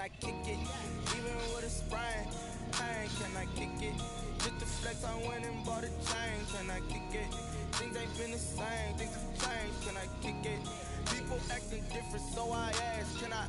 I kick it? Even with a sprain, pain, can I kick it? Just the flex, I went and bought a chain, can I kick it? Things ain't been the same, things have changed, can I kick it? People acting different, so I ask, can I?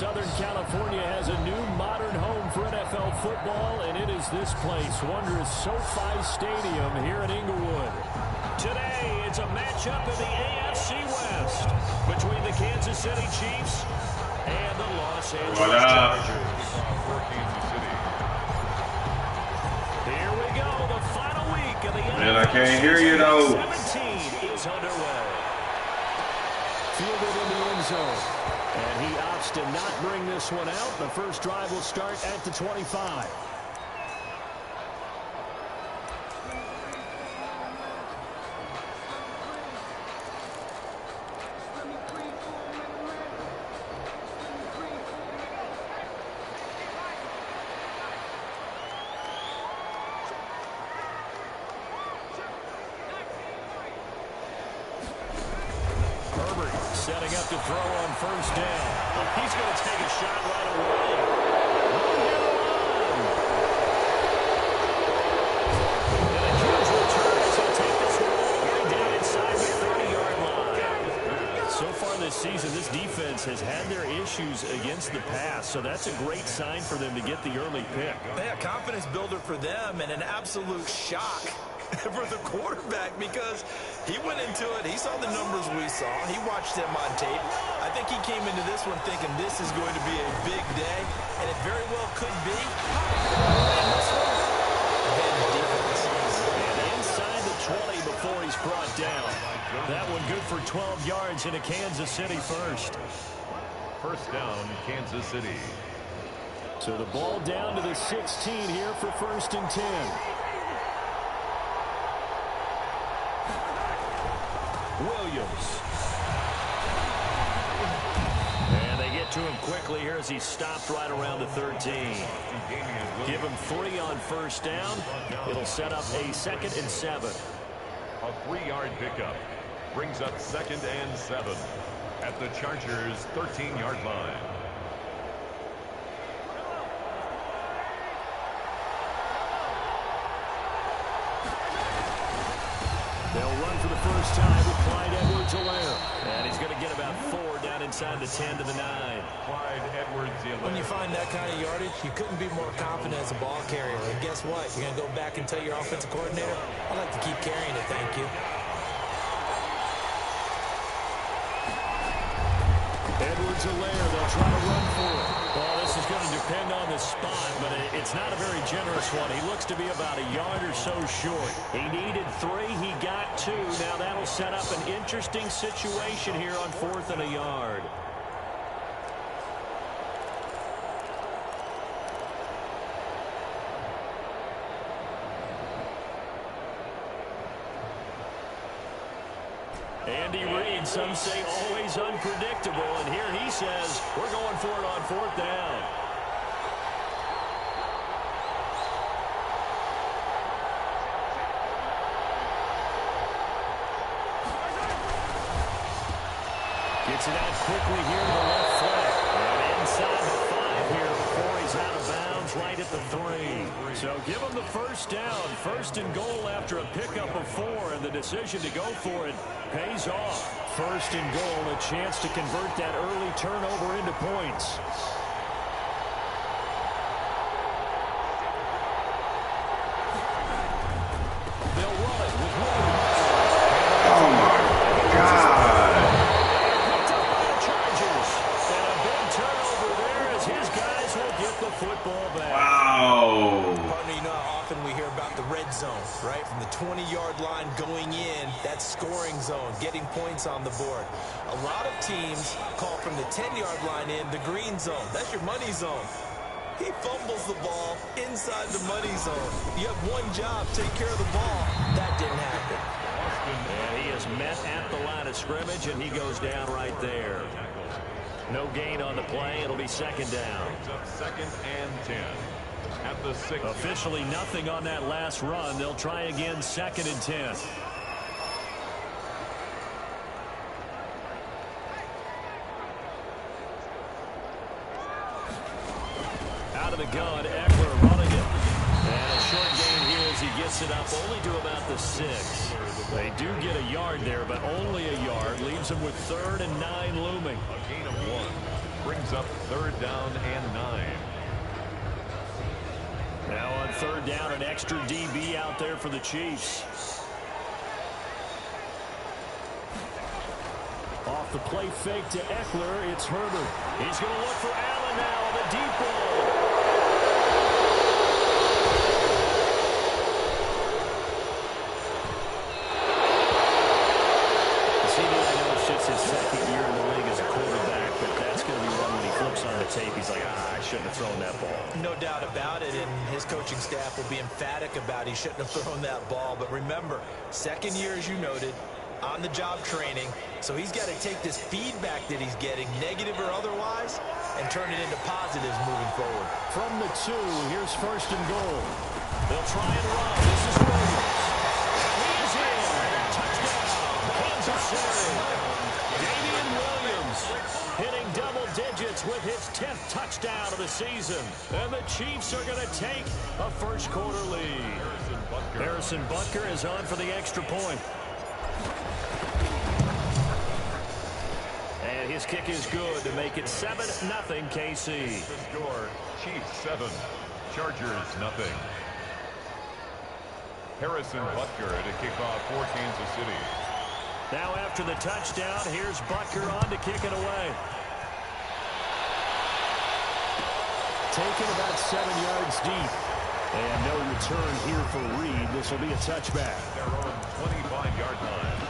Southern California has a new modern home for NFL football, and it is this place, wondrous SoFi Stadium here in Inglewood. Today, it's a matchup in the AFC West between the Kansas City Chiefs and the Los Angeles Chargers. Here we go, the final week of the Man, I can't hear you though. 17 is underway. Fielded in the end zone. And he opts to not bring this one out. The first drive will start at the 25. Setting up to throw on first down. He's going to take a shot right away. And a huge return as he'll take this one right down inside the 30-yard line. So far this season, this defense has had their issues against the pass, so that's a great sign for them to get the early pick. Yeah, confidence builder for them and an absolute shock for the quarterback because he went into it. He saw the numbers we saw. He watched them on tape. I think he came into this one thinking this is going to be a big day, and it very well could be. And this one, and inside the 20 before he's brought down. That one good for 12 yards into Kansas City first. First down, Kansas City. So the ball down to the 16 here for first and 10. Williams. And they get to him quickly here as he's stopped right around the 13. Give him 3 on first down. It'll set up a 2nd and 7. A 3-yard pickup brings up 2nd and 7 at the Chargers' 13-yard line. They'll run for the first time with Clyde Edwards-Helaire. And he's going to get about 4 down inside the 10 to the 9. Clyde Edwards-Helaire. When you find that kind of yardage, you couldn't be more confident as a ball carrier. And guess what? You're going to go back and tell your offensive coordinator, I'd like to keep carrying it, thank you. Edwards-Helaire, they'll try to run for it. Well, this is going to depend on the spot, but it's not a very generous one. He looks to be about a yard or so short. He needed 3. He got 2. Now that'll set up an interesting situation here on 4th and a yard. Andy Reid, some say always unpredictable, and here he says we're going for it on 4th down. Gets it out quickly here to the left flank. And inside the 5 here before he's out of bounds right at the 3. So give him the first down. 1st and goal after a pickup of 4, and the decision to go for it pays off. 1st and goal, a chance to convert that early turnover into points. They'll run it with Williams. Oh my God. Picked up by the Chargers. And a big turnover there as his guys will get the football back. Wow. Partner, you know how often we hear about the red zone, right? From the 20-yard line going in, that scoring zone, getting points on the board. A lot of teams call from the 10-yard line in the green zone. That's your money zone. He fumbles the ball inside the money zone. You have one job, take care of the ball. That didn't happen. And he is met at the line of scrimmage, and he goes down right there. No gain on the play. It'll be 2nd down. 2nd and 10 at the 6. Officially nothing on that last run. They'll try again 2nd and 10. Out of the gun, Eckler running it. And a short gain here as he gets it up only to about the 6. They do get a yard there, but only a yard. Leaves them with 3rd and 9 looming. A gain of 1 brings up 3rd down and 9. Now on 3rd down, an extra DB out there for the Chiefs. Off the play fake to Eckler, it's Herbert. He's going to look for Allen now on the deep ball. It's his 2nd year in the league as a quarterback, but that's going to be one when he flips on the tape. He's like, I shouldn't have thrown that ball. No doubt about it, and his coaching staff will be emphatic about he shouldn't have thrown that ball. But remember, 2nd year, as you noted, on-the-job training. So he's got to take this feedback that he's getting, negative or otherwise, and turn it into positives moving forward. From the 2, here's 1st and goal. They'll try and run. This is Williams. He is in. Touchdown, Kansas City. Damian Williams hitting double digits with his 10th touchdown of the season. And the Chiefs are going to take a 1st quarter lead. Harrison Butker is on for the extra point. And his kick is good to make it 7-0 KC. The score, Chiefs 7, Chargers nothing. Harrison Butker to kick off for Kansas City. Now after the touchdown, here's Butker on to kick it away. Taken about 7 yards deep. And no return here for Reed. This will be a touchback. Their own 25-yard line.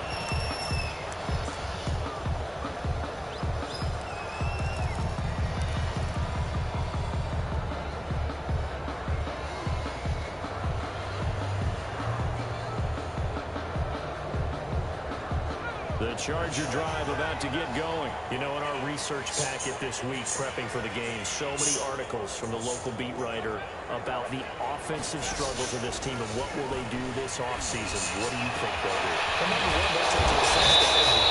The Charger drive about to get going. You know, in our research packet this week, prepping for the game, so many articles from the local beat writer about the offensive struggles of this team and what will they do this offseason. What do you think they'll do? Remember, they'll take to the same strategy.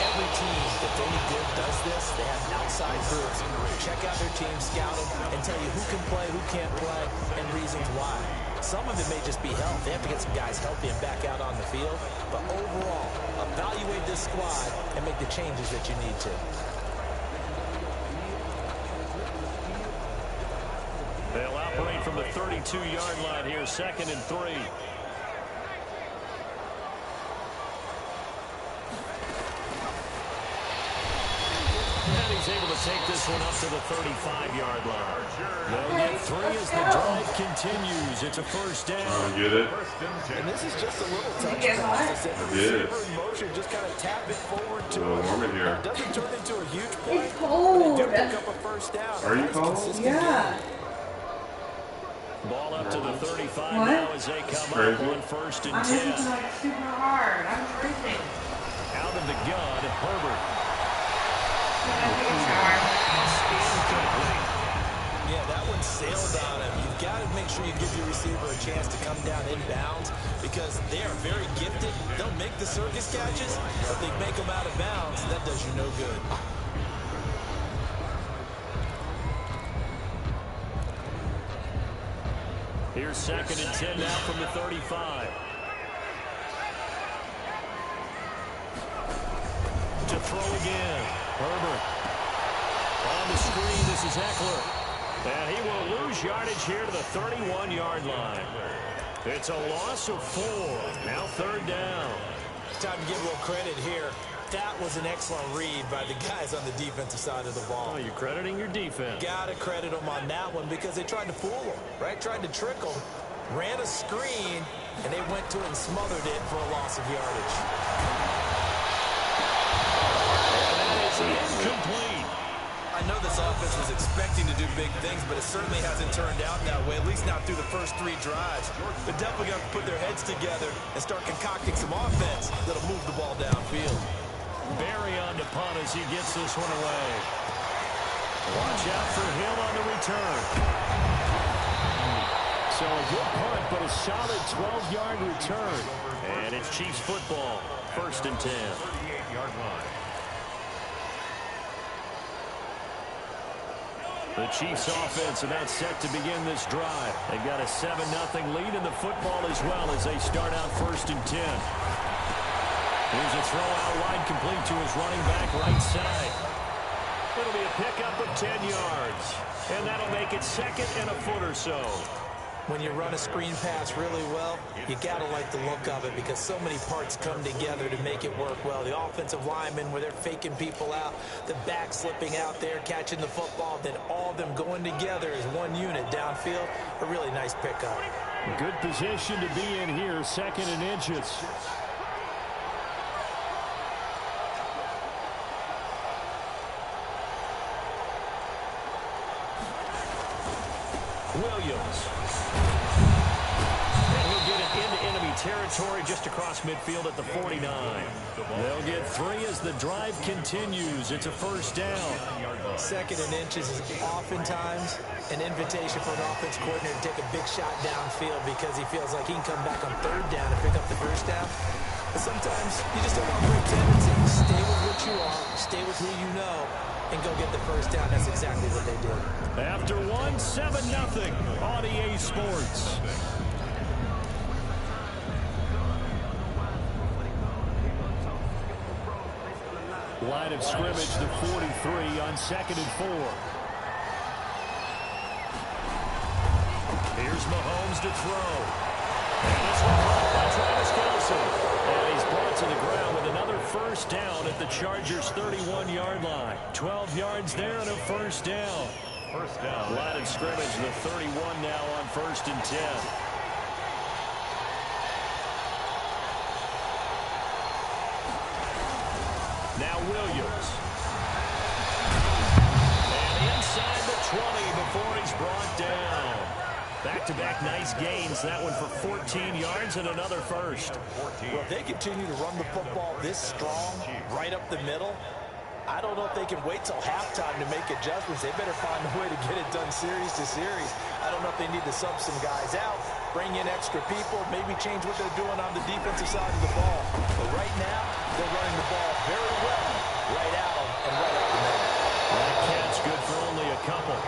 Every team that's any good does this. They have outside groups. Check out their team, scout them, and tell you who can play, who can't play, and reasons why. Some of it may just be health. They have to get some guys healthy and back out on the field. But overall, evaluate this squad and make the changes that you need to. They'll operate from the 32-yard line here, 2nd and 3. And he's able to take this one up to the 35-yard line. They'll get 3 as the drive continues. It's a 1st down. I get it. And this is just a little touch pass. I did it. In motion, just kind of tap it forward to Well, warm in here. It doesn't turn into a huge play. It's cold. But they do pick up a 1st down. Are you Nice, cold? consistent Yeah. game. Ball up to the 35 What? now as they come up Crazy. on 1st and I'm 10. hitting like super hard. I'm freezing. Out of the gun, Herbert. Incomplete. Yeah, that one sailed on him. You've got to make sure you give your receiver a chance to come down inbounds because they are very gifted. They'll make the circus catches, but they make them out of bounds. That does you no good. Here's 2nd and 10 now from the 35. To throw again. Herbert. On the screen, this is Eckler. And he will lose yardage here to the 31-yard line. It's a loss of 4. Now 3rd down. Time to give a little credit here. That was an excellent read by the guys on the defensive side of the ball. Oh, you're crediting your defense. Got to credit them on that one because they tried to fool them, right? Tried to trick them, ran a screen, and they went to it and smothered it for a loss of yardage. And that is incomplete. I know this offense was expecting to do big things, but it certainly hasn't turned out that way, at least not through the first 3 drives. They're definitely going to put their heads together and start concocting some offense that'll move the ball downfield. Barry on to punt as he gets this one away. Watch out for Hill on the return. So a good punt, but a solid 12-yard return. And it's Chiefs football, 1st and 10. 38-yard line. The Chiefs offense about set to begin this drive. They've got a 7-0 lead in the football as well as they start out 1st and 10. Here's a throw out wide complete to his running back right side. It'll be a pickup of 10 yards. And that'll make it 2nd and a foot or so. When you run a screen pass really well, you got to like the look of it because so many parts come together to make it work well. The offensive linemen where they're faking people out, the back slipping out there, catching the football, then all of them going together as one unit downfield. A really nice pickup. Good position to be in here, 2nd and inches. Williams. And he'll get it into enemy territory just across midfield at the 49. They'll get 3 as the drive continues. It's a 1st down. 2nd and inches is oftentimes an invitation for an offense coordinator to take a big shot downfield because he feels like he can come back on 3rd down and pick up the 1st down. But sometimes you just don't want to break tendencies. Stay with what you are, stay with who you know, and go get the 1st down. That's exactly what they did. After 7-0 on EA Sports. Line of scrimmage, the 43 on 2nd and 4. Here's Mahomes to throw. And this one caught by Travis Kelce. And he's brought to the ground with another 1st down at the Chargers' 31-yard line. 12 yards there and a 1st down. 1st down. Line of scrimmage, the 31 now on 1st and 10. Now Williams. And inside the 20 before he's brought down. Back-to-back nice gains. That one for 14 yards and another 1st. Well, if they continue to run the football this strong, right up the middle, I don't know if they can wait till halftime to make adjustments. They better find a way to get it done series to series. I don't know if they need to sub some guys out, bring in extra people, maybe change what they're doing on the defensive side of the ball. But right now, they're running the ball very well, right at them and right up the middle. That catch good for only a couple.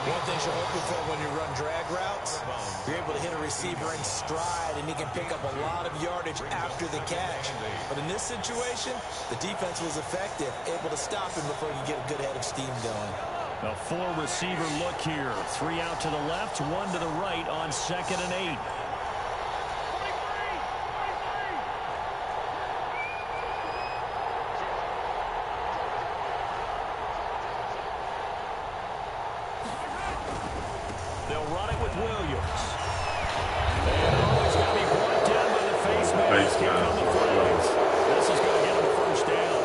One thing you're hoping for when you run drag routes, you're able to hit a receiver in stride, and he can pick up a lot of yardage after the catch. But in this situation, the defense was effective, able to stop him before you get a good head of steam going. A 4-receiver look here. 3 out to the left, 1 to the right on 2nd and 8. They'll run it with Williams. And always going to be brought down by the face mask. Here come the flags. This is going to get him a 1st down.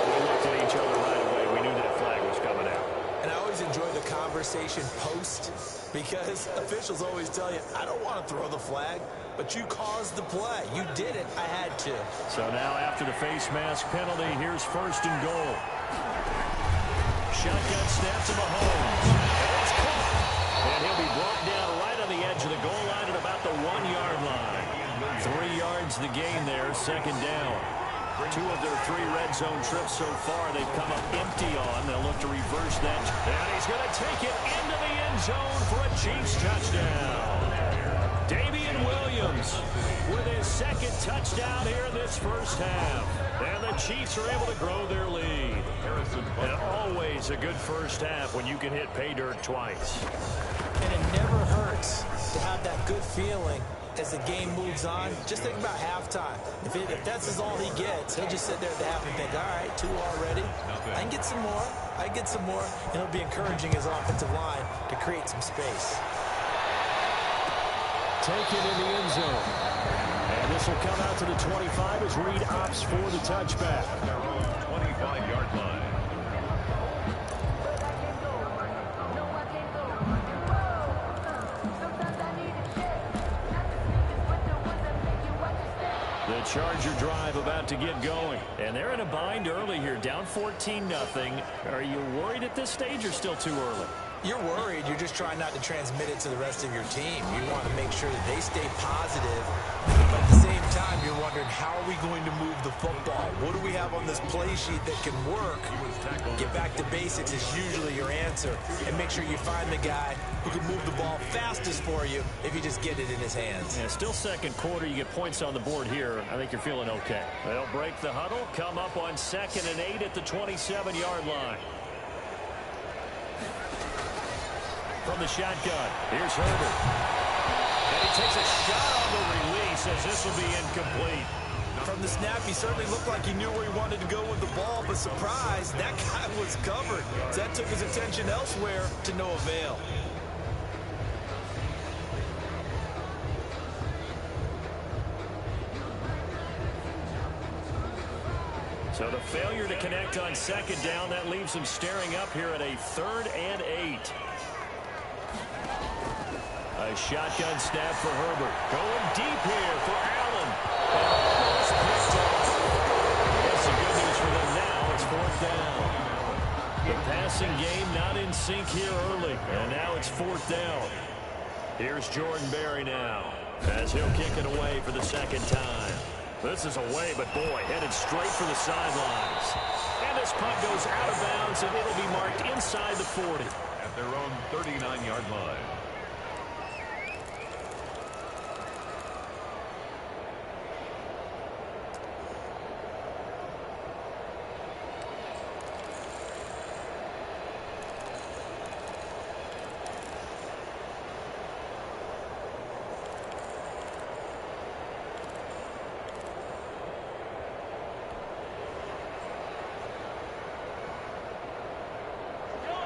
We looked at each other right away. We knew that flag was coming out. And I always enjoy the conversation conversation post, because officials always tell you, I don't want to throw the flag, but you caused the play. You did it. I had to. So now after the face mask penalty, here's 1st and goal. Shotgun snap to Mahomes. And it's caught. And he'll be brought down right on the edge of the goal line at about the 1-yard line. 3 yards the gain there, 2nd down. 2 of their 3 red zone trips so far, they've come up empty on. They'll look to reverse that. And he's going to take it into the end zone for a Chiefs touchdown. Damian Williams with his 2nd touchdown here in this first half. And the Chiefs are able to grow their lead. And always a good first half when you can hit pay dirt twice. And it never hurts to have that good feeling as the game moves on. Just think about halftime. If that's all he gets, he'll just sit there at the half and think, all right, 2 already. I can get some more. I can get some more. And it'll be encouraging his offensive line to create some space. Take it in the end zone. And this will come out to the 25 as Reed opts for the touchback. 25-yard line. The Charger drive about to get going. And they're in a bind early here, down 14-0. Are you worried at this stage or still too early? You're worried. You're just trying not to transmit it to the rest of your team. You want to make sure that they stay positive. But at the same time, you're wondering, how are we going to move the football? What do we have on this play sheet that can work? Get back to basics is usually your answer. And make sure you find the guy who can move the ball fastest for you if you just get it in his hands. Yeah, still 2nd quarter. You get points on the board here. I think you're feeling okay. They'll break the huddle, come up on 2nd and 8 at the 27-yard line. From the shotgun, here's Herbert. And he takes a shot on the release as this will be incomplete. From the snap, he certainly looked like he knew where he wanted to go with the ball, but surprise, that guy was covered. So that took his attention elsewhere to no avail. So the failure to connect on 2nd down, that leaves him staring up here at a 3rd and 8. A shotgun snap for Herbert. Going deep here for Allen. And almost picked off. That's the good news for them now. It's 4th down. The passing game not in sync here early. And now it's 4th down. Here's Jordan Berry now as he'll kick it away for the 2nd time. This is away, but boy, headed straight for the sidelines. And this punt goes out of bounds, and it'll be marked inside the 40. At their own 39-yard line.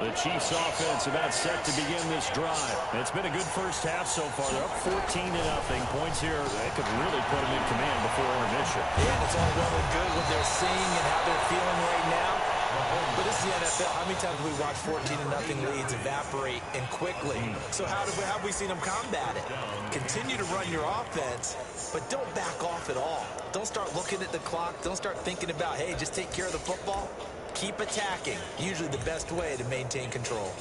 The Chiefs offense about set to begin this drive. It's been a good first half so far. They're up 14-0. Points here that could really put them in command before intermission. Yeah, and it's all well and good what they're seeing and how they're feeling right now. But this is the NFL. How many times have we watched 14-0 leads evaporate and quickly? So how have we seen them combat it? Continue to run your offense, but don't back off at all. Don't start looking at the clock. Don't start thinking about, hey, just take care of the football. Keep attacking. Usually the best way to maintain control.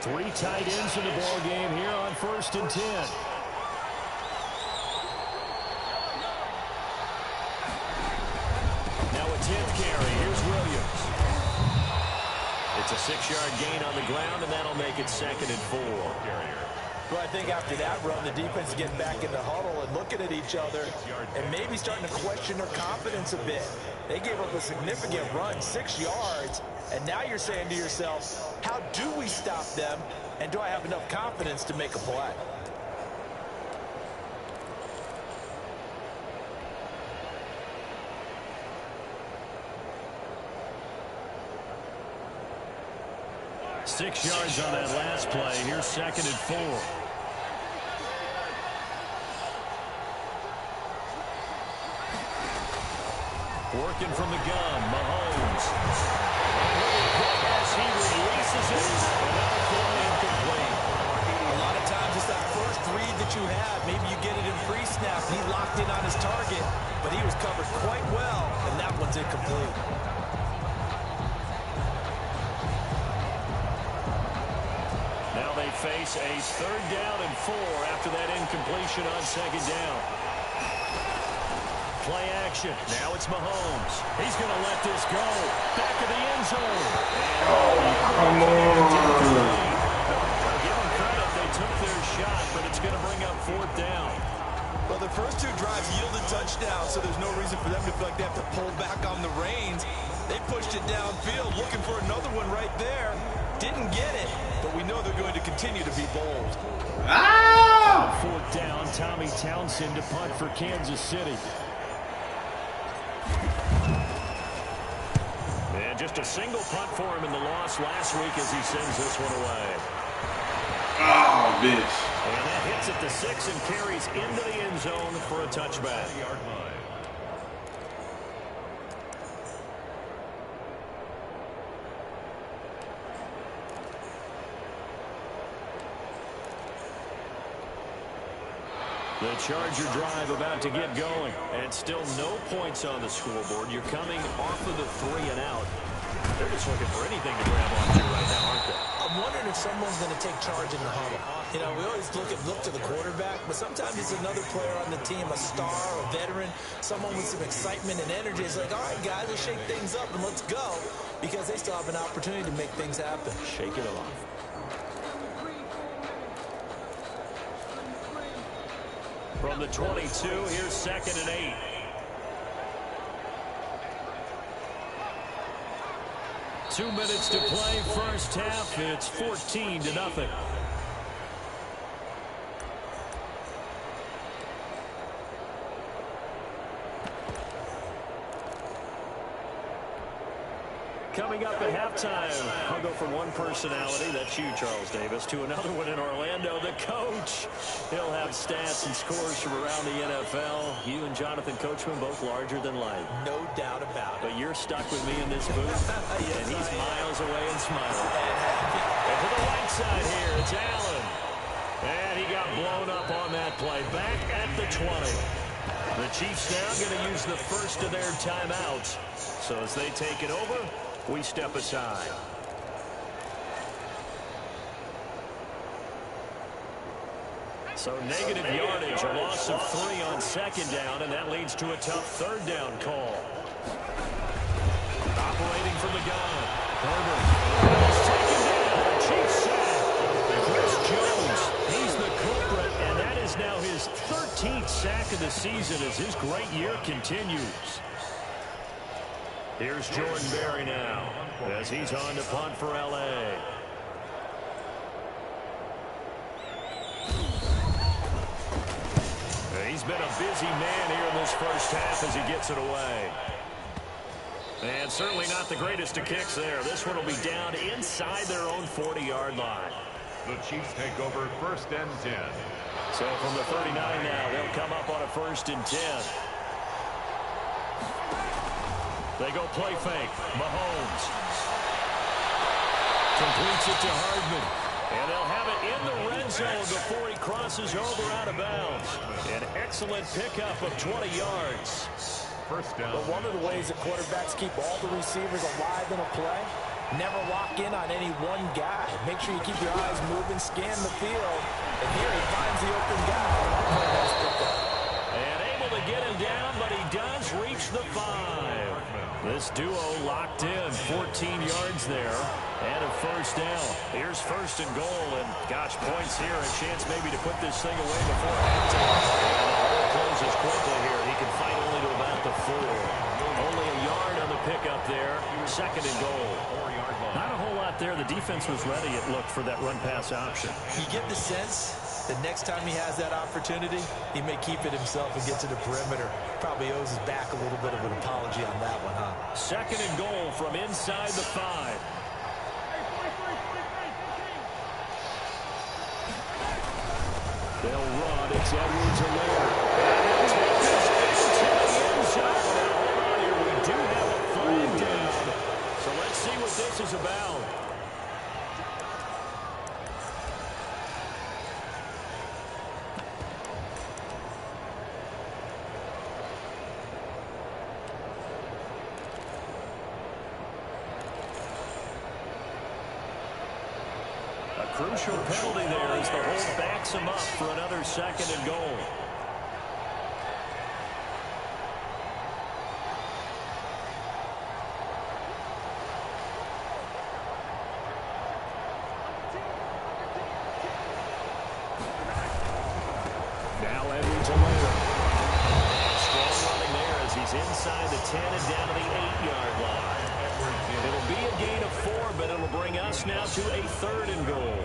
Three tight ends in the ball game here on 1st and 10. Now a 10th carry. Here's Williams. It's a 6-yard gain on the ground, and that'll make it 2nd and 4. Well, I think after that run, the defense is getting back in the huddle and looking at each other and maybe starting to question their confidence a bit. They gave up a significant run, 6 yards, and now you're saying to yourself, how do we stop them, and do I have enough confidence to make a play? Six yards on that last play. Here's 2nd and 4. Working from the gun, Mahomes. As he releases it, another play incomplete. A lot of times it's that first read that you have. Maybe you get it in pre-snap. He locked in on his target, but he was covered quite well, and that one's incomplete. Now they face a 3rd down and 4 after that incompletion on 2nd down. Play action. Now it's Mahomes. He's going to let this go. Back of the end zone. Come on. Give them credit. They took their shot, but it's going to bring up 4th down. Well, the first 2 drives yielded touchdowns, so there's no reason for them to feel like they have to pull back on the reins. They pushed it downfield, looking for another one right there. Didn't get it, but we know they're going to continue to be bold. Ah! 4th down, Tommy Townsend to punt for Kansas City. And just a single punt for him in the loss last week as he sends this one away. Oh, bitch. And that hits at the 6 and carries into the end zone for a touchback. The Charger drive about to get going, and still no points on the scoreboard. You're coming off of the 3 and out. They're just looking for anything to grab onto right now, aren't they? I'm wondering if someone's going to take charge in the huddle. You know, we always look to the quarterback, but sometimes it's another player on the team, a star, a veteran, someone with some excitement and energy. It's like, all right, guys, let's shake things up and let's go, because they still have an opportunity to make things happen. Shake it off. From the 22, here's 2nd and 8. Two minutes to play, first half. It's 14-0. Coming up at halftime, I'll go from one personality, that's you, Charles Davis, to another one in Orlando, the coach. He'll have stats and scores from around the NFL. You and Jonathan Coachman both larger than life. No doubt about it. But you're stuck with me in this booth, Yes, and he's miles away and smiling. And happy. And to the right side here, it's Allen. And he got blown up on that play. Back at the 20. The Chiefs now going to use the first of their timeouts. So as they take it over, we step aside. So negative yardage, a loss of 3 on 2nd down, and that leads to a tough 3rd down call. Operating from the gun. Herbert is taken down. Chiefs sack. Chris Jones, he's the culprit, and that is now his 13th sack of the season as his great year continues. Here's Jordan Berry now as he's on to punt for L.A. He's been a busy man here in this first half as he gets it away. And certainly not the greatest of kicks there. This one will be down inside their own 40-yard line. The Chiefs take over 1st and 10. So from the 39 now, they'll come up on a 1st and 10. They go play fake. Mahomes completes it to Hardman. And they'll have it in the red zone before he crosses over out of bounds. An excellent pickup of 20 yards. 1st down. But one of the ways that quarterbacks keep all the receivers alive in a play, never lock in on any one guy. Make sure you keep your eyes moving, scan the field. And here he finds the open guy. And able to get him down, but he does reach the 5. This duo locked in, 14 yards there, and a 1st down. Here's 1st and goal, and gosh, points here, a chance maybe to put this thing away before halftime. And the hole closes quickly here. He can fight only to about the 4. Only a yard on the pickup there, 2nd and goal. Not a whole lot there. The defense was ready, it looked, for that run-pass option. You get the sense the next time he has that opportunity, he may keep it himself and get to the perimeter. Probably owes his back a little bit of an apology on that one, huh? 2nd and goal from inside the 5. They'll run. It's Edwards-Helaire. And they'll take this into the end zone. Hold on here. We do misses a bound. Crucial penalty there as the hold backs him up for another 2nd and goal. Now Edwards alone. Strong running there as he's inside the 10 and down to the 8-yard line. It'll be a gain of 4, but it'll bring us now to a 3rd and goal.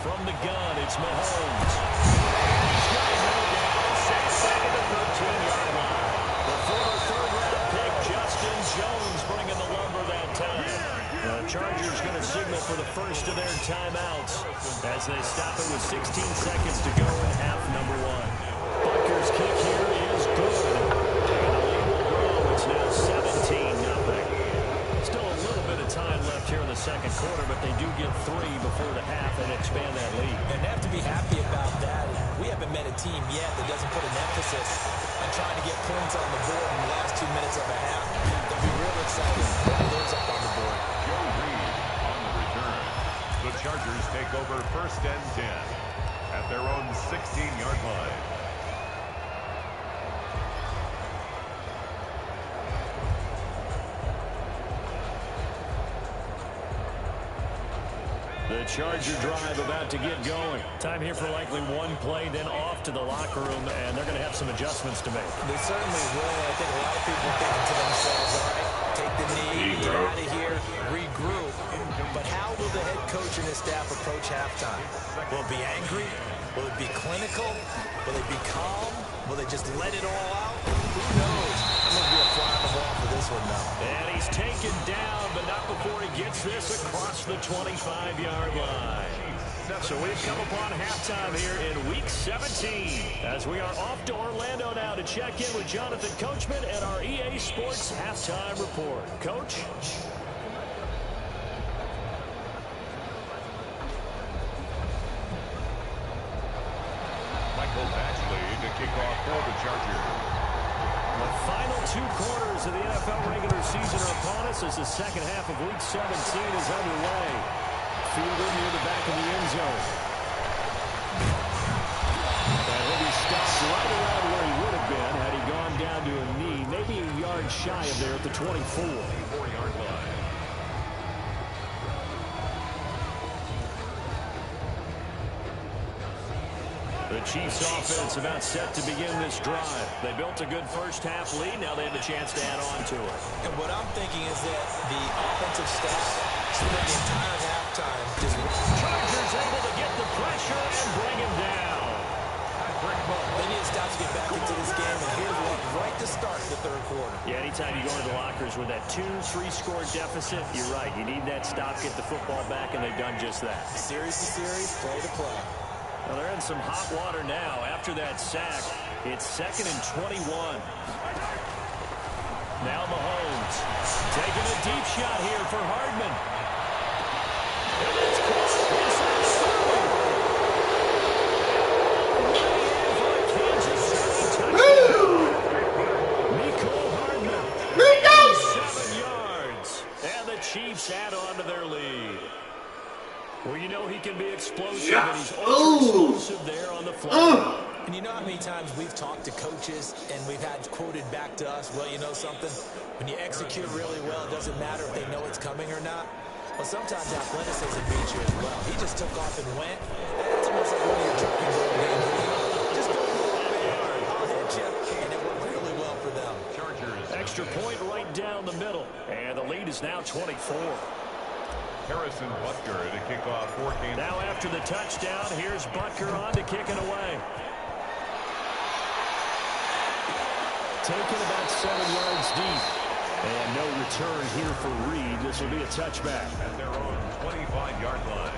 From the gun, it's Mahomes. He's got it down, set at the 13-yard line. The former 3rd-round pick, Justin Jones, bringing the lumber that time. The Chargers going to signal for the first of their timeouts as they stop it with 16 seconds to go in half number 1. Butker's kick here is good. And the lead will grow. It's now 17-0. Still a little bit of time left here in the 2nd quarter, but they do get 3 before the half and expand that lead. And they have to be happy about that. We haven't met a team yet that doesn't put an emphasis on trying to get points on the board in the last 2 minutes of a half. They'll be real excited when it ends up on the board. Joe Reed on the return. The Chargers take over 1st and 10 at their own 16-yard line. The Charger drive about to get going. Time here for likely one play, then off to the locker room, and they're going to have some adjustments to make. They certainly will. I think a lot of people are thinking to themselves, all right, take the knee, get out of here, regroup. But how will the head coach and his staff approach halftime? Will it be angry? Will it be clinical? Will it be calm? Will they just let it all out? Who knows? I'm going to be a fly on the ball for this one now. And he's taken down, but not before he gets this across the 25-yard line. So we've come upon halftime here in Week 17 as we are off to Orlando now to check in with Jonathan Coachman and our EA Sports Halftime Report. Coach? Michael Ashley to kick off for the Chargers. The final 2 quarters of the NFL regular season are upon us as the 2nd half of Week 17 is underway. Fielder near the back of the end zone. And he'll be stopped right around where he would have been had he gone down to a knee, maybe a yard shy of there at the 24-yard line. The Chiefs offense about set to begin this drive. They built a good first half lead. Now they have a chance to add on to it. And what I'm thinking is that the offensive staff spent the entire halftime just... Chargers able to get the pressure and bring him down. They need to stop to get back into this game, and here's one right to start the 3rd quarter. Yeah, anytime you go into the lockers with that 2-3 score deficit, you're right. You need that stop, get the football back, and they've done just that. Series to series, play to play. Well, they're in some hot water now. After that sack, it's 2nd and 21. Now Mahomes taking a deep shot here for Hardman. And it's caught inside the 30. For a Kansas City touchdown. Mecole Hardman. 7 yards. And the Chiefs add on to their lead. Well, you know he can be explosive, and he's ultra-explosive there on the fly. And you know how many times we've talked to coaches and we've had quoted back to us, well, you know something? When you execute really well, it doesn't matter if they know it's coming or not. Well, sometimes athleticism beats you as well. He just took off and went. It's almost like one of your turkey bowl games. Just go a little bit hard. I'll hit you, and it worked really well for them. Chargers. Extra point right down the middle, and the lead is now 24. Harrison Butker to kick off 14. Now after the touchdown, here's Butker on to kick it away. Taken about 7 yards deep. And no return here for Reed. This will be a touchback. At their own 25-yard line.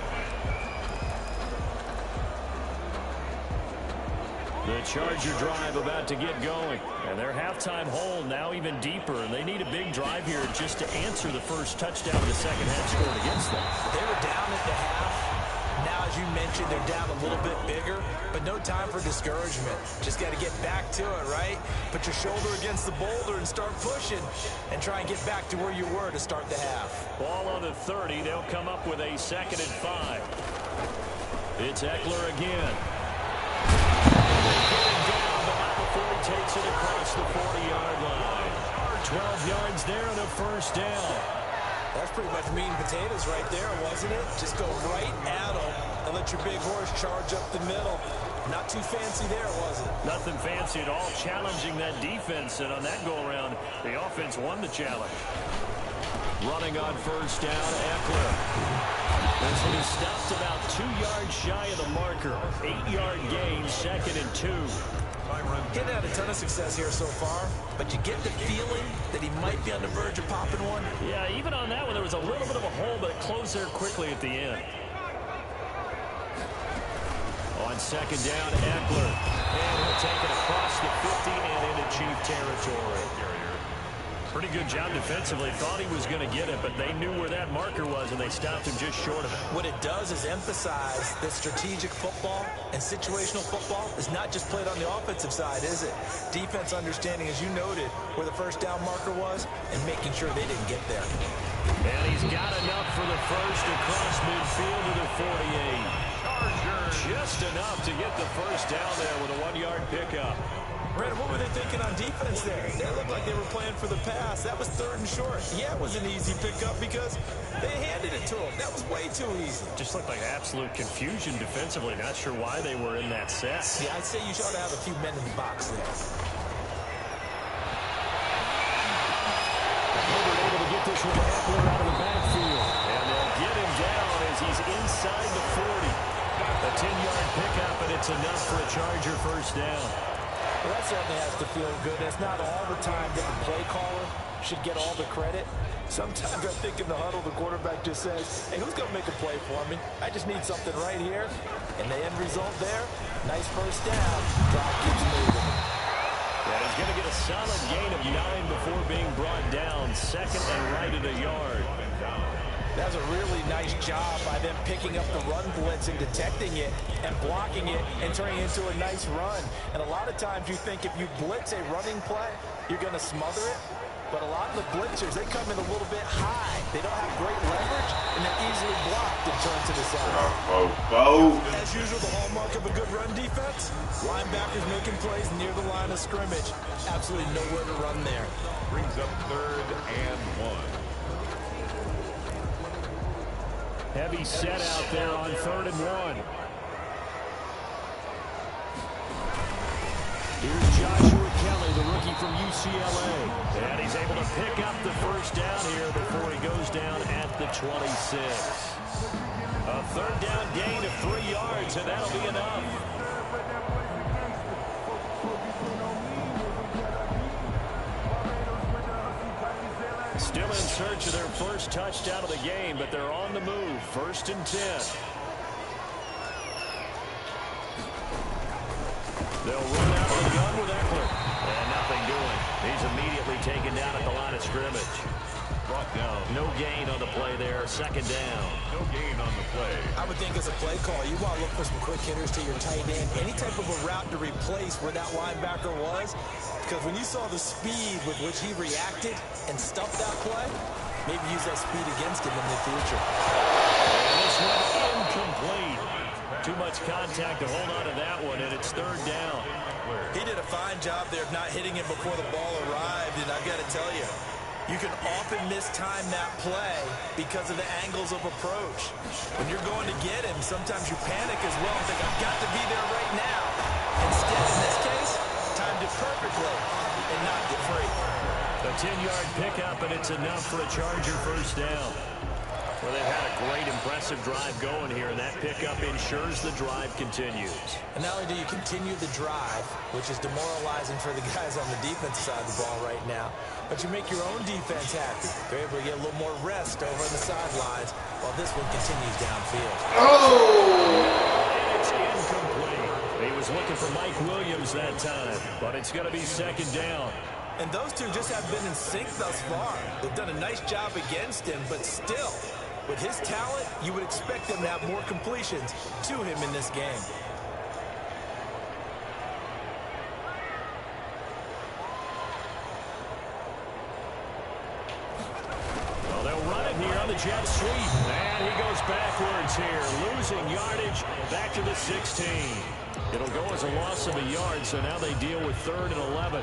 The Charger drive about to get going. And their halftime hole now even deeper. And they need a big drive here just to answer the first touchdown of the second half scored against them. They were down at the half. Now, as you mentioned, they're down a little bit bigger, but no time for discouragement. Just got to get back to it, right? Put your shoulder against the boulder and start pushing and try and get back to where you were to start the half. Ball on the 30. They'll come up with a 2nd and 5. It's Eckler again. They get him down, but not before he takes it across the 40-yard line. 12 yards there and a first down. That's pretty much meat and potatoes right there, wasn't it? Just go right at them and let your big horse charge up the middle. Not too fancy there, was it? Nothing fancy at all, challenging that defense, and on that go-around, the offense won the challenge. Running on first down, Eckler. This one is stopped about 2 yards shy of the marker. 8-yard gain, 2nd and 2. He's had a ton of success here so far, but you get the feeling that he might be on the verge of popping one. Yeah, even on that one, there was a little bit of a hole, but it closed there quickly at the end. On 2nd down, Eckler. And he'll take it across the 50 and into Chief territory. Pretty good job defensively. Thought he was going to get it, but they knew where that marker was, and they stopped him just short of it. What it does is emphasize that strategic football and situational football is not just played on the offensive side, is it? Defense understanding, as you noted, where the first down marker was and making sure they didn't get there. And he's got enough for the first across midfield to the 48. Just enough to get the first down there with a 1-yard pickup. Brandon, what were they thinking on defense there? They looked like they were playing for the pass. That was 3rd and short. Yeah, it was an easy pickup because they handed it to him. That was way too easy. Just looked like absolute confusion defensively. Not sure why they were in that set. Yeah, I'd say you ought to have a few men in the box there. Herbert able to get this one to Eckler out of the backfield. And they'll get him down as he's inside the 40. A 10-yard pickup, and it's enough for a Charger first down. Well, that certainly has to feel good. It's not all the time that the play caller should get all the credit. Sometimes I think in the huddle, the quarterback just says, hey, who's going to make a play for me? I just need something right here. And the end result there, nice first down. Drive keeps moving. Yeah, he's going to get a solid gain of 9 before being brought down. 2nd and right at a yard. That's a really nice job by them picking up the run blitz and detecting it and blocking it and turning it into a nice run. And a lot of times you think if you blitz a running play, you're going to smother it. But a lot of the blitzers, they come in a little bit high. They don't have great leverage, and they're easily blocked and turned to the side. As usual, the hallmark of a good run defense, linebackers making plays near the line of scrimmage. Absolutely nowhere to run there. Brings up 3rd and 1. Heavy set out there on 3rd and 1. Here's Joshua Kelly, the rookie from UCLA. And he's able to pick up the first down here before he goes down at the 26. A 3rd down gain of 3 yards, and that'll be enough. Still in search of their first touchdown of the game, but they're on the move. 1st and 10. They'll run out of the gun with Eckler. And nothing doing. He's immediately taken down at the line of scrimmage. Brought down. No gain on the play there. 2nd down. No gain on the play. I would think as a play call, you want to look for some quick hitters to your tight end. Any type of a route to replace where that linebacker was. Because when you saw the speed with which he reacted and stuffed that play, maybe use that speed against him in the future. And this one incomplete. Too much contact to hold on to that one, and it's 3rd down. He did a fine job there of not hitting him before the ball arrived, and I've got to tell you, you can often mistime that play because of the angles of approach. When you're going to get him, sometimes you panic as well and think, I've got to be there right now. Instead, in this case, timed it perfectly and knocked it free. A 10-yard pickup, and it's enough for a Charger first down. Well, they've had a great, impressive drive going here, and that pickup ensures the drive continues. And not only do you continue the drive, which is demoralizing for the guys on the defensive side of the ball right now, but you make your own defense happy. They're able to get a little more rest over on the sidelines while this one continues downfield. Oh! It's incomplete. He was looking for Mike Williams that time, but it's going to be second down. And those two just have been in sync thus far. They've done a nice job against him, but still, with his talent, you would expect him to have more completions to him in this game. Well, they'll run it here on the jet sweep. And he goes backwards here, losing yardage back to the 16. It'll go as a loss of a yard, so now they deal with 3rd and 11.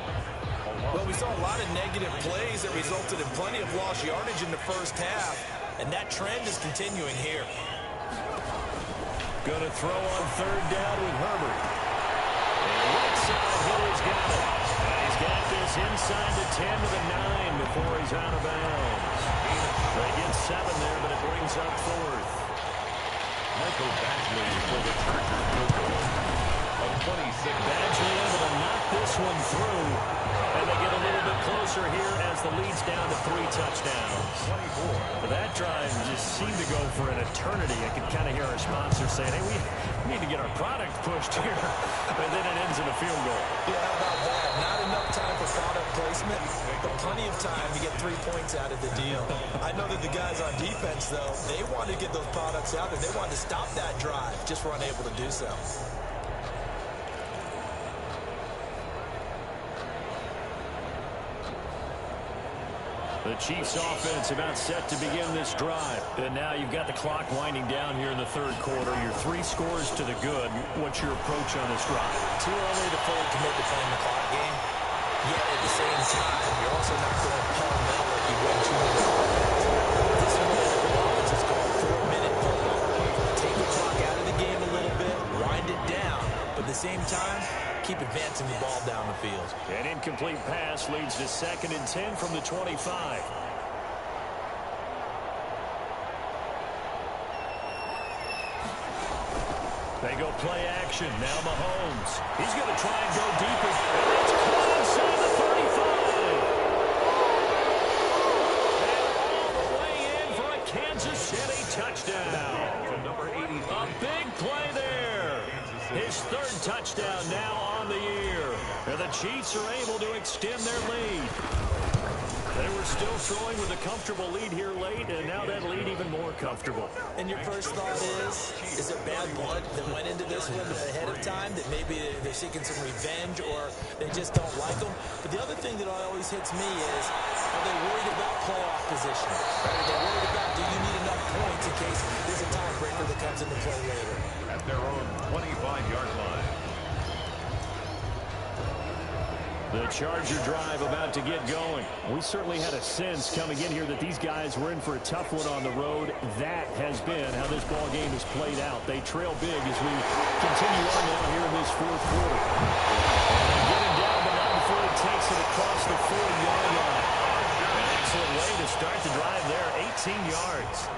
Well, we saw a lot of negative plays that resulted in plenty of lost yardage in the first half, and that trend is continuing here. Going to throw on 3rd down with Herbert. And right side, Hiller's got it. And he's got this inside the 10 to the 9 before he's out of bounds. They get 7 there, but it brings up 4th. Michael Badgley for the Chargers. Of 26. Badgley able to knock this one through. And they get a little bit closer here as the lead's down to 3 touchdowns. 24. That drive just seemed to go for an eternity. I could kind of hear our sponsor saying, hey, we need to get our product pushed here. And then it ends in a field goal. Yeah, how about that? Not enough time for product placement, but plenty of time to get 3 points out of the deal. I know that the guys on defense, though, they wanted to get those products out there. They wanted to stop that drive, just were unable to do so. The Chiefs offense about set to begin this drive. And now you've got the clock winding down here in the 3rd quarter. Your 3 scores to the good. What's your approach on this drive? Too early to fully commit to playing the clock game. Yet at the same time, you're also not going pell-mell if you win 2 minutes. This is what the offense is called 4-minute football. Take the clock out of the game a little bit, wind it down, but at the same time, keep advancing the ball down the field. An incomplete pass leads to 2nd and 10 from the 25. They go play action. Now Mahomes. He's going to try and go deeper. And it's caught inside the 35. And all the way in for a Kansas City touchdown. Number 80. A big play there. His 3rd touchdown now on the year. And the Chiefs are able to extend their lead. They were still throwing with a comfortable lead here late, and now that lead even more comfortable. And your first thought is it bad blood that went into this one ahead of time, that maybe they're seeking some revenge or they just don't like them? But the other thing that always hits me is, are they worried about playoff position? Are they worried about, do you need enough points in case there's a tiebreaker that comes into play later? At their own 25-yard line. The Charger drive about to get going. We certainly had a sense coming in here that these guys were in for a tough one on the road. That has been how this ball game has played out. They trail big as we continue on now here in this 4th quarter. And they get him down, but not before he takes it across the 4-yard line. An excellent way to start the drive there, 18 yards.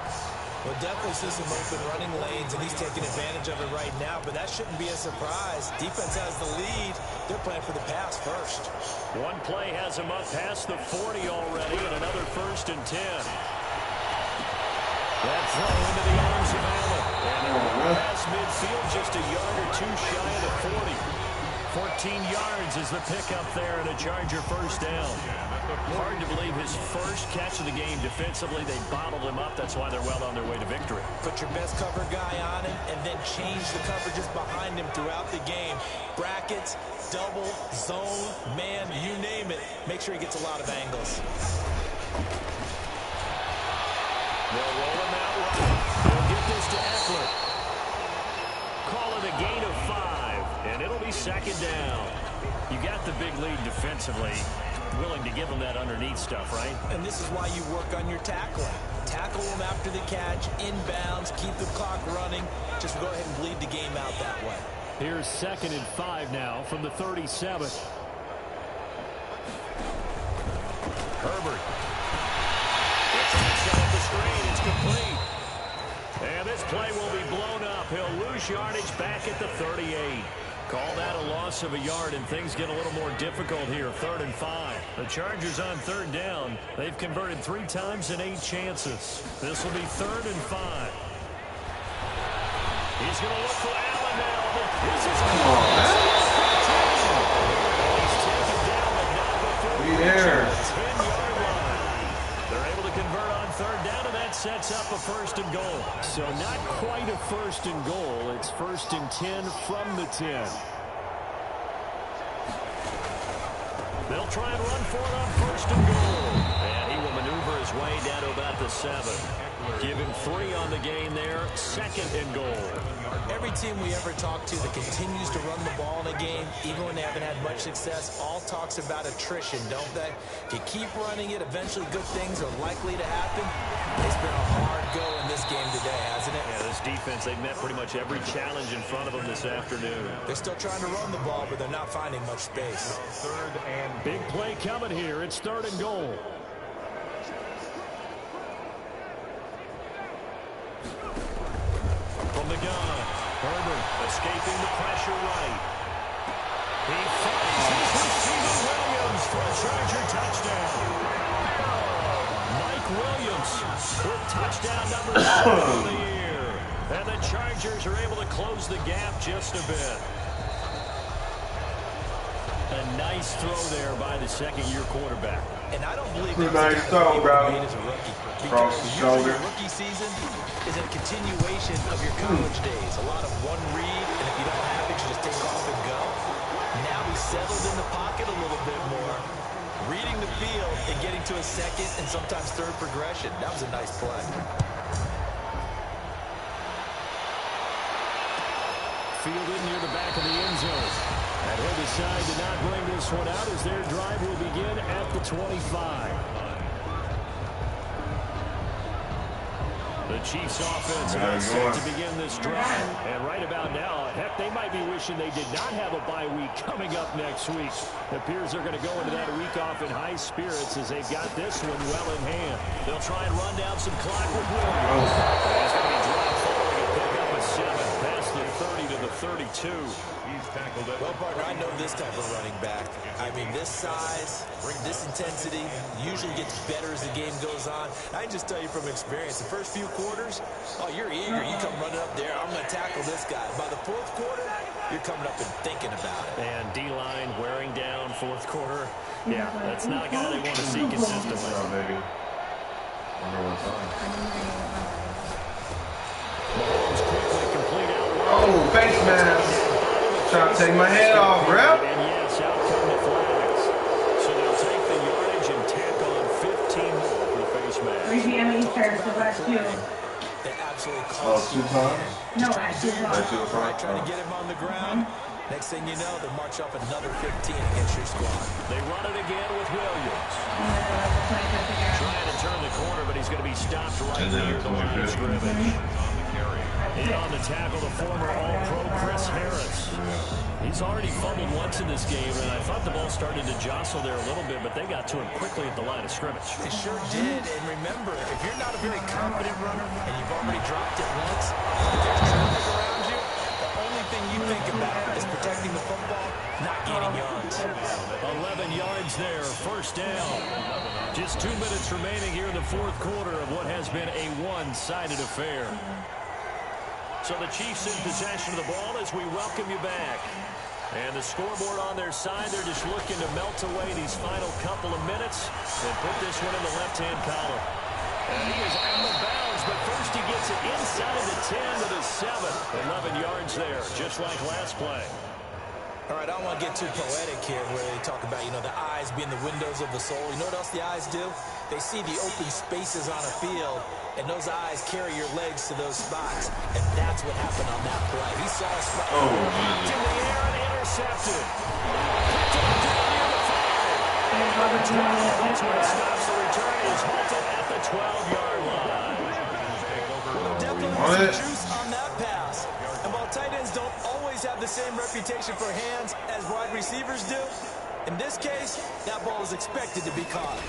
We'll definitely see some open running lanes, and he's taking advantage of it right now, but that shouldn't be a surprise. Defense has the lead. They're playing for the pass first. One play has him up past the 40 already, and another 1st and 10. That throw into the arms of Allen. And past midfield, just a yard or 2 shy of the 40. 14 yards is the pickup there, and a Charger 1st down. Hard to believe his first catch of the game defensively. They bottled him up. That's why they're well on their way to victory. Put your best cover guy on him and then change the coverages behind him throughout the game. Brackets, double, zone, man, you name it. Make sure he gets a lot of angles. They'll roll him out right. They'll get this to Eckler. Call it a gain of 5, and it'll be 2nd down. You got the big lead defensively. Willing to give them that underneath stuff, right? And this is why you work on your tackling. Tackle them after the catch, inbounds, keep the clock running. Just go ahead and bleed the game out that way. Here's 2nd and 5 now from the 37. Herbert. It's off the screen. It's complete. And this play will be blown up. He'll lose yardage back at the 38. Call that a loss of a yard, and things get a little more difficult here. 3rd and 5. The Chargers on 3rd down. They've converted 3 times in 8 chances. This will be 3rd and 5. He's going to look for Allen now. Come on, man. Be there. 10-yard line. They're able to convert on third down, and that sets up a first and goal. So not quite a first and goal. It's first and 10 from the 10. They'll try and run for it on first and goal. And he will maneuver his way down to about the 7. Give him 3 on the gain there. Second and goal. Every team we ever talk to that continues to run the ball in a game, even when they haven't had much success, all talks about attrition, don't they? If you keep running it, eventually good things are likely to happen. It's been a hard go in this game today, hasn't it? Yeah, this defense, they've met pretty much every challenge in front of them this afternoon. They're still trying to run the ball, but they're not finding much space. Third and Big play coming here. It's third and goal. From the gun, Herbert escaping the pressure right. He finds his receiver Williams for a Charger touchdown. Mike Williams with touchdown number 7 of the year. And the Chargers are able to close the gap just a bit. A nice throw there by the second-year quarterback. And I don't believe Good that's nice the kind of throw, game bro. he made as a rookie. Across the shoulder. Your rookie season is a continuation of your college days. A lot of one read, and if you don't have it, you just take off and go. Now he's settled in the pocket a little bit more, reading the field and getting to a second and sometimes third progression. That was a nice play. Fielded near the back of the end zone. And he'll decide to not bring this one out as their drive will begin at the 25. The Chiefs offense all set to begin this drive. And right about now, heck, they might be wishing they did not have a bye week coming up next week. It appears they're going to go into that week off in high spirits as they've got this one well in hand. They'll try and run down some clock with Williams. He's going to be dropped forward and pick up a 7 past the 30 to the 32. he's tackled it. Well, partner, I know this type of running back. I mean, this size, this intensity usually gets better as the game goes on. I can just tell you from experience, the first few quarters, oh, you're eager. You come running up there, I'm going to tackle this guy. By the fourth quarter, you're coming up and thinking about it. And D-line wearing down fourth quarter. Yeah, that's not a guy they want to see consistently. Oh, maybe. Wonder what's on. Mahomes quickly complete out. Oh, face mask. Trying to take my head off, bro. And yes, out come the flags. So they'll take the yardage and tack on 15 more for the face mask. 3 p.m. Eastern, so that's 2. They absolutely Oh, cost 2 times? No, that's 2 That's 2 Right, times. trying to get him on the ground. Next thing you know, they'll march up another 15 against your squad. They run it again with Williams. Trying to turn the corner, but he's going to be stopped right near the line of scrimmage. In on the tackle, the former All-Pro Chris Harris. He's already fumbled once in this game, and I thought the ball started to jostle there a little bit, but they got to him quickly at the line of scrimmage. They sure did, and remember, if you're not a very confident runner and you've already dropped it once, if there's traffic around you, the only thing you think about is protecting the football, not gaining yards. 11 yards there, first down. Just 2 minutes remaining here in the fourth quarter of what has been a one-sided affair. So the Chiefs in possession of the ball as we welcome you back. And the scoreboard on their side, they're just looking to melt away these final couple of minutes and put this one in the left-hand column. And he is out of bounds, but first he gets it inside of the 10 to the 7. 11 yards there, just like last play. All right, I don't want to get too poetic here where they talk about, you know, the eyes being the windows of the soul. You know what else the eyes do? They see the open spaces on a field, and those eyes carry your legs to those spots. And that's what happened on that play. He saw a spot. Oh, Knocked in the air and intercepted. Picked up down near the 5. That's where it stops the return. Is halted at the 12-yard line. Definitely some juice on that pass. And while tight ends don't always have the same reputation for hands as wide receivers do, in this case, that ball is expected to be caught.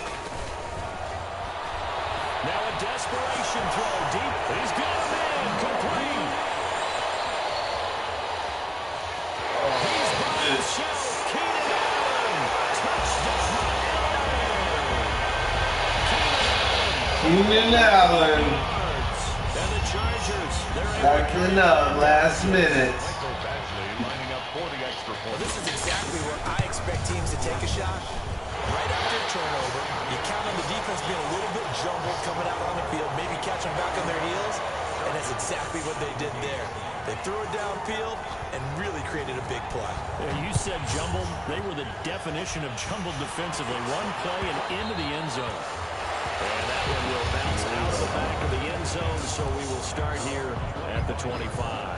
Now a desperation throw deep. He's got a man complete. He's by himself. Keenan Allen. Touchdown, Keenan Allen. And the Chargers, they're able to Backing up last minute. extra point. Well, this is exactly where I expect teams to take a shot. Right after a turnover, you count on the defense being a little bit jumbled coming out on the field, maybe catch them back on their heels, and that's exactly what they did there. They threw it downfield and really created a big play. Yeah, you said jumbled. They were the definition of jumbled defensively. One play and into the end zone. And that one will bounce out of the back of the end zone, so we will start here at the 25.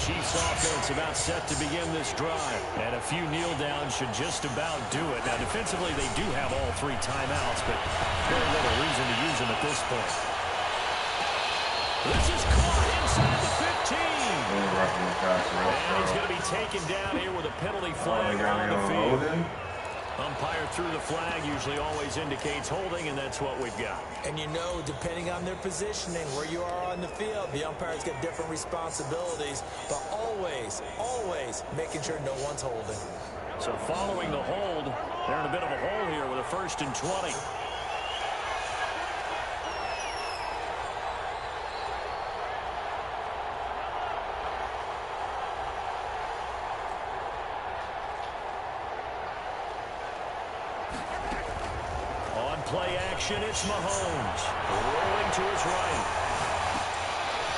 Chiefs offense about set to begin this drive. And a few kneel downs should just about do it. Now, defensively, they do have all 3 timeouts, but very little reason to use them at this point. This is caught inside the 15. And he's going to be taken down here with a penalty flag on the field. Umpire threw the flag, usually always indicates holding, and that's what we've got. And you know, depending on their positioning, where you are on the field, the umpire's got different responsibilities, but always, always making sure no one's holding. So following the hold, they're in a bit of a hole here with a 1st and 20. Play action, it's Mahomes. Rolling to his right.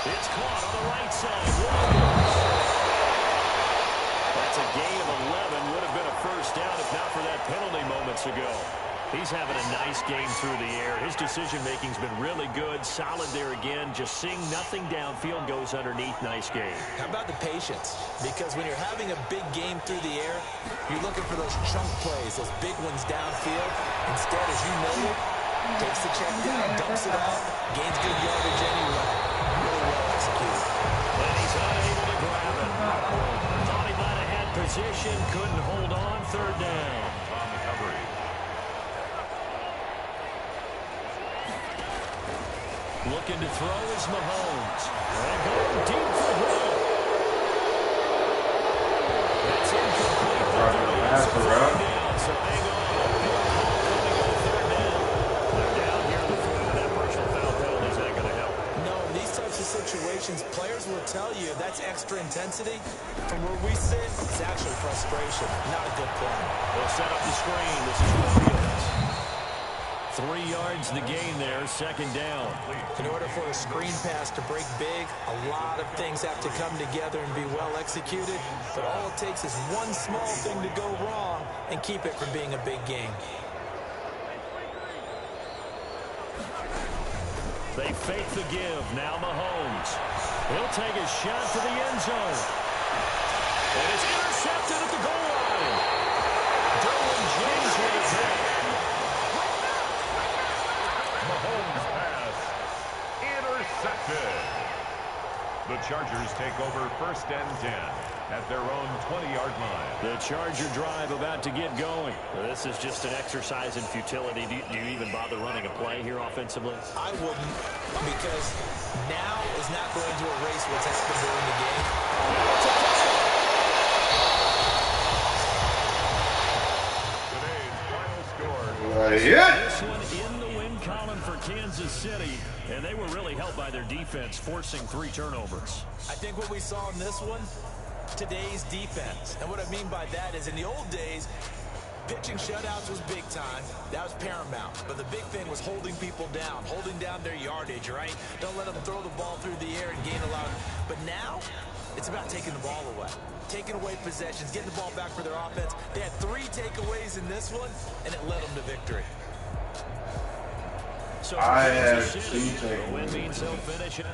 It's caught on the right side. That's a gain of 11. Would have been a first down if not for that penalty moments ago. He's having a nice game through the air. His decision-making's been really good. Solid there again. Just seeing nothing downfield, goes underneath. Nice game. How about the patience? Because when you're having a big game through the air, you're looking for those chunk plays, those big ones downfield. Instead, as you noted, takes the check down, dumps it off, gains good yardage anyway. Really well executed. And he's unable to grab it. Thought he might have had position, couldn't hold on. 3rd down. On the coverage. Looking to throw is Mahomes. And going deep for Hill. That's incomplete. Down, so hang on. Situations, players will tell you that's extra intensity. From where we sit, it's actually frustration. Not a good play. They'll set up the screen. This is Williams. 3 yards the gain there, 2nd down. In order for a screen pass to break big, a lot of things have to come together and be well executed. But all it takes is one small thing to go wrong and keep it from being a big game. They fake the give. Now Mahomes. He'll take a shot to the end zone. And it's intercepted at the goal line. Derwin James with a hit. Mahomes pass. Intercepted. The Chargers take over 1st and 10 at their own 20-yard line. The Charger drive about to get going. This is just an exercise in futility. Do you even bother running a play here offensively? I wouldn't, because now is not going to erase what's happened during the game. Today's final score. This one in the win column for Kansas City, and they were really helped by their defense, forcing 3 turnovers. I think what we saw in this one, today's defense. And what I mean by that is in the old days, pitching shutouts was big time. That was paramount. But the big thing was holding people down, holding down their yardage, right? Don't let them throw the ball through the air and gain a lot. But now, it's about taking the ball away. Taking away possessions, getting the ball back for their offense. They had 3 takeaways in this one, and it led them to victory. I have 2 takeaways. Win means they'll finish it.